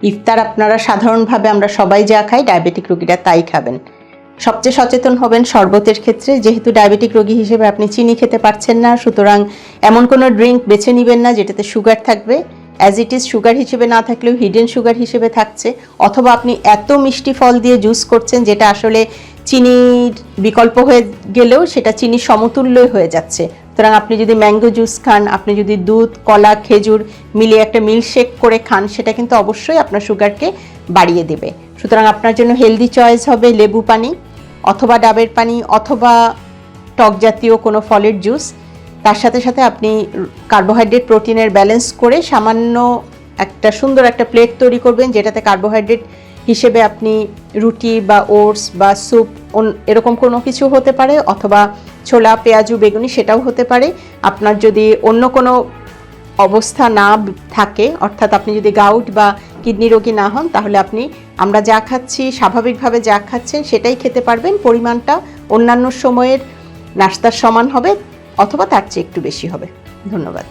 ইফতার আপনারা সাধারণভাবে আমরা সবাই যা খাই ডায়াবেটিক রোগীরা তাই খাবেন। সবচেয়ে সচেতন হবেন শরবতের ক্ষেত্রে, যেহেতু ডায়াবেটিক রোগী হিসেবে আপনি চিনি খেতে পারছেন না, সুতরাং এমন কোনো ড্রিঙ্ক বেছে নেবেন না যেটাতে সুগার থাকবে। অ্যাজ ইট ইজ সুগার হিসেবে না থাকলেও হিডেন সুগার হিসেবে থাকছে, অথবা আপনি এত মিষ্টি ফল দিয়ে জুস করছেন যেটা আসলে চিনির বিকল্প হয়ে গেলেও সেটা চিনির সমতুল্যই হয়ে যাচ্ছে। সুতরাং আপনি যদি ম্যাঙ্গো জুস খান, আপনি যদি দুধ, কলা, খেজুর মিলিয়ে একটা মিল্কশেক করে খান, সেটা কিন্তু অবশ্যই আপনার সুগারকে বাড়িয়ে দেবে। সুতরাং আপনার জন্য হেলদি চয়েস হবে লেবু পানি অথবা ডাবের পানি অথবা টক জাতীয় কোনো ফলের জুস। তার সাথে সাথে আপনি কার্বোহাইড্রেট প্রোটিনের ব্যালেন্স করে সামান্য একটা সুন্দর একটা প্লেট তৈরি করবেন, যেটাতে কার্বোহাইড্রেট হিসেবে আপনি রুটি বা ওটস বা স্যুপ এরকম কোনো কিছু হতে পারে, অথবা ছোলা, পেঁয়াজু, বেগুনি সেটাও হতে পারে। আপনার যদি অন্য কোনো অবস্থা না থাকে, অর্থাৎ আপনি যদি গাউট বা কিডনি রোগী না হন, তাহলে আপনি আমরা যা খাচ্ছি স্বাভাবিকভাবে যা খাচ্ছেন সেটাই খেতে পারবেন। পরিমাণটা অন্যান্য সময়ের নাস্তার সমান হবে অথবা তার চেয়ে একটু বেশি হবে। ধন্যবাদ।